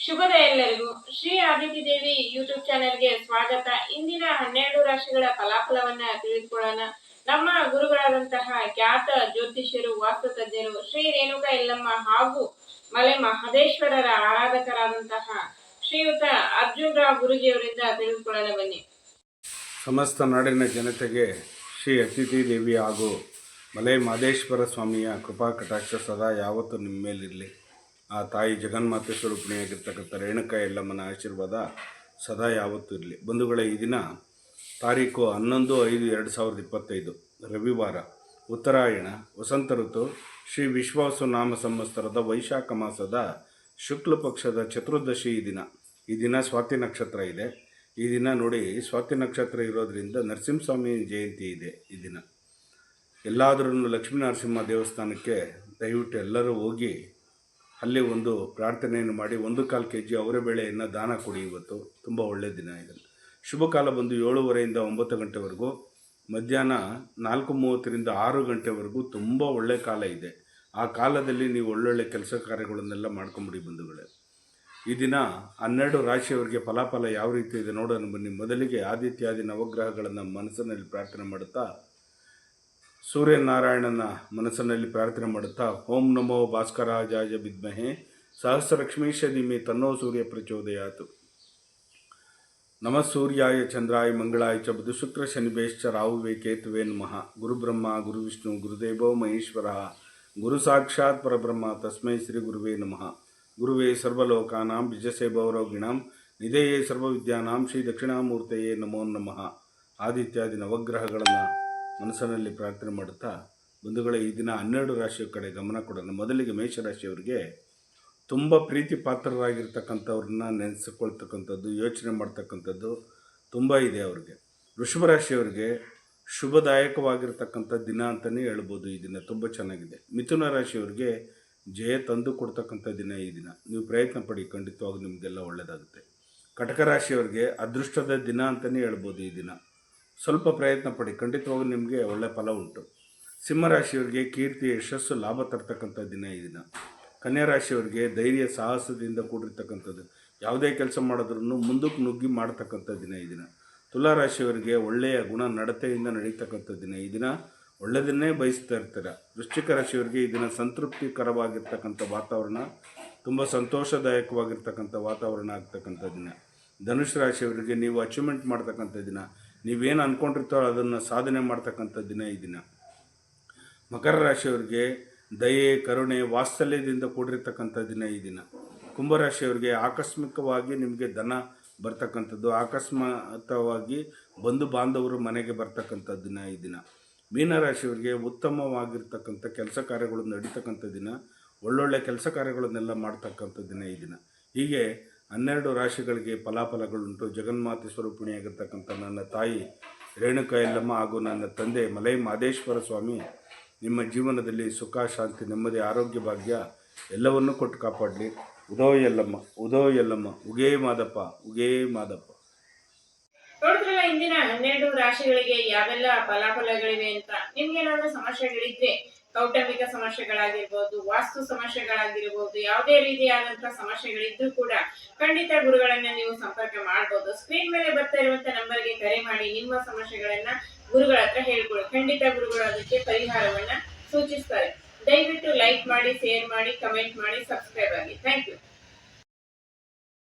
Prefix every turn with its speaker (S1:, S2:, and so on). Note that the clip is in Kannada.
S1: ಶುಭೋದಯ ಎಲ್ಲರಿಗೂ. ಶ್ರೀ ಆದಿತ್ಯ ದೇವಿ ಯೂಟ್ಯೂಬ್ ಚಾನೆಲ್ಗೆ ಸ್ವಾಗತ. ಇಂದಿನ 12 ರಾಶಿಗಳ ಫಲಾಫಲವನ್ನ ತಿಳಿದುಕೊಳ್ಳೋಣ. ನಮ್ಮ ಗುರುಗಳಾದಂತಹ ಖ್ಯಾತ ಜ್ಯೋತಿಷ್ಯರು, ವಾಸ್ತುತಜ್ಞರು ಶ್ರೀ ರೇಣುಕಾ ಯಲ್ಲಮ್ಮ ಹಾಗೂ ಮಲೆ ಮಹದೇಶ್ವರರ ಆರಾಧಕರಾದಂತಹ ಶ್ರೀಯುತ ಅರ್ಜುನ್ ರಾವ್ ಗುರುಜಿಯವರಿಂದ ತಿಳಿದುಕೊಳ್ಳೋಣ ಬನ್ನಿ.
S2: ಸಮಸ್ತ ನಾಡಿನ ಜನತೆಗೆ ಶ್ರೀ ಅತಿಥಿ ದೇವಿ ಹಾಗೂ ಮಲೆ ಮಹದೇಶ್ವರ ಸ್ವಾಮಿಯ ಕೃಪಾ ಕಟಾಕ್ಷ ಸದಾ ಯಾವತ್ತೂ ನಿಮ್ಮ ಮೇಲಿರಲಿ. ಆ ತಾಯಿ ಜಗನ್ಮಾತೆ ಸ್ವರೂಪಿಣಿಯಾಗಿರ್ತಕ್ಕಂಥ ರೇಣುಕಾ ಯಲ್ಲಮ್ಮನ ಆಶೀರ್ವಾದ ಸದಾ ಯಾವತ್ತೂ ಇರಲಿ. ಬಂಧುಗಳೇ, ಈ ದಿನ ತಾರೀಕು 11/5/2025 ರವಿವಾರ, ಉತ್ತರಾಯಣ, ವಸಂತ ಋತು, ಶ್ರೀ ವಿಶ್ವಾವಸು ನಾಮ ಸಂವತ್ಸರದ ವೈಶಾಖ ಮಾಸದ ಶುಕ್ಲ ಪಕ್ಷದ ಚತುರ್ದಶಿ ಈ ದಿನ ಸ್ವಾತಿ ನಕ್ಷತ್ರ ಇದೆ. ಈ ದಿನ ನೋಡಿ, ಸ್ವಾತಿ ನಕ್ಷತ್ರ ಇರೋದರಿಂದ ನರಸಿಂಹಸ್ವಾಮಿ ಜಯಂತಿ ಇದೆ. ಈ ದಿನ ಎಲ್ಲಾದರೂ ಲಕ್ಷ್ಮೀನರಸಿಂಹ ದೇವಸ್ಥಾನಕ್ಕೆ ದಯವಿಟ್ಟು ಎಲ್ಲರೂ ಹೋಗಿ ಅಲ್ಲಿ ಒಂದು ಪ್ರಾರ್ಥನೆಯನ್ನು ಮಾಡಿ 1/4 kg ಅವರೆಬೇಳೆಯನ್ನು ದಾನ ಕೊಡಿ. ಇವತ್ತು ತುಂಬ ಒಳ್ಳೆಯ ದಿನ ಇದೆ. ಶುಭ ಕಾಲ ಬಂದು 7:30 9 ಗಂಟೆವರೆಗೂ, ಮಧ್ಯಾಹ್ನ 4:30 6 ಗಂಟೆವರೆಗೂ ತುಂಬ ಒಳ್ಳೆಯ ಕಾಲ ಇದೆ. ಆ ಕಾಲದಲ್ಲಿ ನೀವು ಒಳ್ಳೊಳ್ಳೆ ಕೆಲಸ ಕಾರ್ಯಗಳನ್ನೆಲ್ಲ ಮಾಡ್ಕೊಂಬಿಡಿ ಬಂಧುಗಳೇ. ಈ ದಿನ 12 ರಾಶಿಯವರಿಗೆ ಫಲಾಫಲ ಯಾವ ರೀತಿ ಇದೆ ನೋಡೋಣ ಬನ್ನಿ. ಮೊದಲಿಗೆ ಆದಿತ್ಯಾದಿ ನವಗ್ರಹಗಳನ್ನು ಮನಸ್ಸಿನಲ್ಲಿ ಪ್ರಾರ್ಥನೆ ಮಾಡುತ್ತಾ, ಸೂರ್ಯನಾರಾಯಣನ ಮನಸ್ಸಿನಲ್ಲಿ ಪ್ರಾರ್ಥನೆ ಮಾಡುತ್ತಾ, ಓಂ ನಮೋ ಭಾಸ್ಕರಾಜಾಯ ವಿದ್ಮಹೆ ಸಹಸ್ರಲಕ್ಷ್ಮೀಶ ಧೀಮಹಿ ತನ್ನೋ ಸೂರ್ಯ ಪ್ರಚೋದಯಾತ್. ನಮಃ ಸೂರ್ಯಾಯ ಚಂದ್ರಾಯ ಮಂಗಳಾಯ ಚ ಬುಧ ಶುಕ್ರ ಶನಿಭ್ಯಶ್ಚ ರಾಹುವೇ ಕೇತುವೇ ನಮಃ. ಗುರುಬ್ರಹ್ಮ ಗುರುವಿಷ್ಣು ಗುರುದೇವೋ ಮಹೇಶ್ವರ ಗುರು ಸಾಕ್ಷಾತ್ ಪರಬ್ರಹ್ಮ ತಸ್ಮೈ ಶ್ರೀ ಗುರುವೇ ನಮಃ. ಗುರುವೇ ಸರ್ವಲೋಕಾನಾಂ ಬಿಜಸೇ ಭವರೋಗಿಣಾಂ ನಿಧೇಯೇ ಸರ್ವವಿದ್ಯಾನಾಂ ಶ್ರೀ ದಕ್ಷಿಣಾಮೂರ್ತಯೇ ನಮೋ ನಮಃ. ಆದಿತ್ಯಾದಿ ನವಗ್ರಹಗಳನ್ನು ಮನಸ್ಸಿನಲ್ಲಿ ಪ್ರಾರ್ಥನೆ ಮಾಡುತ್ತಾ ಬಂಧುಗಳೇ, ಈ ದಿನ 12 ರಾಶಿಯ ಕಡೆ ಗಮನ ಕೊಡೋಣ. ಮೊದಲಿಗೆ ಮೇಷರಾಶಿಯವರಿಗೆ ತುಂಬ ಪ್ರೀತಿ ಪಾತ್ರರಾಗಿರ್ತಕ್ಕಂಥವ್ರನ್ನ ನೆನೆಸಿಕೊಳ್ತಕ್ಕಂಥದ್ದು, ಯೋಚನೆ ಮಾಡ್ತಕ್ಕಂಥದ್ದು ತುಂಬ ಇದೆ ಅವ್ರಿಗೆ. ವೃಷಭ ರಾಶಿಯವರಿಗೆ ಶುಭದಾಯಕವಾಗಿರ್ತಕ್ಕಂಥ ದಿನ ಅಂತಲೇ ಹೇಳ್ಬೋದು. ಈ ದಿನ ತುಂಬ ಚೆನ್ನಾಗಿದೆ. ಮಿಥುನ ರಾಶಿಯವರಿಗೆ ಜಯ ತಂದು ಕೊಡ್ತಕ್ಕಂಥ ದಿನ ಈ ದಿನ. ನೀವು ಪ್ರಯತ್ನ ಪಡಿ, ಖಂಡಿತವಾಗೂ ನಿಮಗೆಲ್ಲ ಒಳ್ಳೆಯದಾಗುತ್ತೆ. ಕಟಕ ರಾಶಿಯವರಿಗೆ ಅದೃಷ್ಟದ ದಿನ ಅಂತಲೇ ಹೇಳ್ಬೋದು. ಈ ದಿನ ಸ್ವಲ್ಪ ಪ್ರಯತ್ನ ಪಡಿ, ಖಂಡಿತವಾಗೂ ನಿಮಗೆ ಒಳ್ಳೆಯ ಫಲ ಉಂಟು. ಸಿಂಹರಾಶಿಯವರಿಗೆ ಕೀರ್ತಿ, ಯಶಸ್ಸು, ಲಾಭ ತರ್ತಕ್ಕಂಥ ದಿನ ಈ ದಿನ. ಕನ್ಯಾ ರಾಶಿಯವರಿಗೆ ಧೈರ್ಯ, ಸಾಹಸದಿಂದ ಕೂಡಿರ್ತಕ್ಕಂಥದ್ದು. ಯಾವುದೇ ಕೆಲಸ ಮಾಡಿದ್ರೂ ಮುಂದಕ್ಕೆ ನುಗ್ಗಿ ಮಾಡ್ತಕ್ಕಂಥ ದಿನ ಈ ದಿನ. ತುಲಾ ರಾಶಿಯವರಿಗೆ ಒಳ್ಳೆಯ ಗುಣ ನಡತೆಯಿಂದ ನಡೀತಕ್ಕಂಥ ದಿನ. ಈ ದಿನ ಒಳ್ಳೆಯದನ್ನೇ ಬಯಸ್ತಾ ಇರ್ತಾರೆ. ವೃಶ್ಚಿಕ ರಾಶಿಯವರಿಗೆ ಈ ದಿನ ಸಂತೃಪ್ತಿಕರವಾಗಿರ್ತಕ್ಕಂಥ ವಾತಾವರಣ, ತುಂಬ ಸಂತೋಷದಾಯಕವಾಗಿರ್ತಕ್ಕಂಥ ವಾತಾವರಣ ಆಗ್ತಕ್ಕಂಥ ದಿನ. ಧನುಷ್ ರಾಶಿಯವರಿಗೆ ನೀವು ಅಚೀವ್ಮೆಂಟ್ ಮಾಡ್ತಕ್ಕಂಥ ದಿನ. ನೀವೇನು ಅಂದ್ಕೊಂಡಿರ್ತಾರೋ ಅದನ್ನು ಸಾಧನೆ ಮಾಡ್ತಕ್ಕಂಥ ದಿನ ಈ ದಿನ. ಮಕರ ರಾಶಿಯವರಿಗೆ ದಯೆ, ಕರುಣೆ, ವಾತ್ಸಲ್ಯದಿಂದ ಕೂಡಿರ್ತಕ್ಕಂಥ ದಿನ ಈ ದಿನ. ಕುಂಭರಾಶಿಯವರಿಗೆ ಆಕಸ್ಮಿಕವಾಗಿ ನಿಮಗೆ ಧನ ಬರ್ತಕ್ಕಂಥದ್ದು, ಅಕಸ್ಮಾತ್ತವಾಗಿ ಬಂಧು ಬಾಂಧವರು ಮನೆಗೆ ಬರ್ತಕ್ಕಂಥ ದಿನ ಈ ದಿನ. ಮೀನರಾಶಿಯವರಿಗೆ ಉತ್ತಮವಾಗಿರ್ತಕ್ಕಂಥ ಕೆಲಸ ಕಾರ್ಯಗಳು ನಡೀತಕ್ಕಂಥ ದಿನ. ಒಳ್ಳೊಳ್ಳೆ ಕೆಲಸ ಕಾರ್ಯಗಳನ್ನೆಲ್ಲ ಮಾಡ್ತಕ್ಕಂಥ ದಿನ ಈ ದಿನ. ಹೀಗೆ 12 ರಾಶಿಗಳಿಗೆ ಫಲಾಫಲಗಳುಂಟು. ಜಗನ್ಮಾತೆ ಸ್ವರೂಪಿಣಿಯಾಗಿರ್ತಕ್ಕಂಥ ನನ್ನ ತಾಯಿ ರೇಣುಕಾ ಯಲ್ಲಮ್ಮ ಹಾಗೂ ನನ್ನ ತಂದೆ ಮಲೆ ಮಹದೇಶ್ವರ ಸ್ವಾಮಿ ನಿಮ್ಮ ಜೀವನದಲ್ಲಿ ಸುಖ, ಶಾಂತಿ, ನೆಮ್ಮದಿ, ಆರೋಗ್ಯ, ಭಾಗ್ಯ ಎಲ್ಲವನ್ನೂ ಕೊಟ್ಟು ಕಾಪಾಡಲಿ. ಉದೋ ಯಲ್ಲಮ್ಮ, ಉದೋ ಯಲ್ಲಮ್ಮ, ಉಗೇ ಮಾದಪ್ಪ, ಉಗೇ ಮಾದಪ್ಪ.
S1: ನೋಡಿದ್ರಲ್ಲ ಇಂದಿನ 12 ರಾಶಿಗಳಿಗೆ ಯಾವೆಲ್ಲ ಫಲಾಫಲಗಳಿವೆ ಅಂತ. ನಿಮ್ಗೇನಾದ್ರೂ ಸಮಸ್ಯೆಗಳಿದ್ರೆ, ಕೌಟುಂಬಿಕ ಸಮಸ್ಯೆಗಳಾಗಿರ್ಬೋದು, ವಾಸ್ತು ಸಮಸ್ಯೆಗಳಾಗಿರ್ಬೋದು, ಯಾವುದೇ ರೀತಿಯಾದಂತಹ ಸಮಸ್ಯೆಗಳಿದ್ರೂ ಕೂಡ ಖಂಡಿತ ಗುರುಗಳನ್ನ ನೀವು ಸಂಪರ್ಕ ಮಾಡಬಹುದು. ಸ್ಕ್ರೀನ್ ಮೇಲೆ ಬರ್ತಾ ಇರುವಂತ ನಂಬರ್ಗೆ ಕರೆ ಮಾಡಿ ನಿಮ್ಮ ಸಮಸ್ಯೆಗಳನ್ನ ಗುರುಗಳ ಹತ್ರ ಹೇಳ್ಕೊಳ್ಳಿ. ಖಂಡಿತ ಗುರುಗಳು ಅದಕ್ಕೆ ಪರಿಹಾರವನ್ನ ಸೂಚಿಸ್ತಾರೆ. ದಯವಿಟ್ಟು ಲೈಕ್ ಮಾಡಿ, ಶೇರ್ ಮಾಡಿ, ಕಮೆಂಟ್ ಮಾಡಿ, ಸಬ್ಸ್ಕ್ರೈಬ್ ಆಗಿ. Thank you.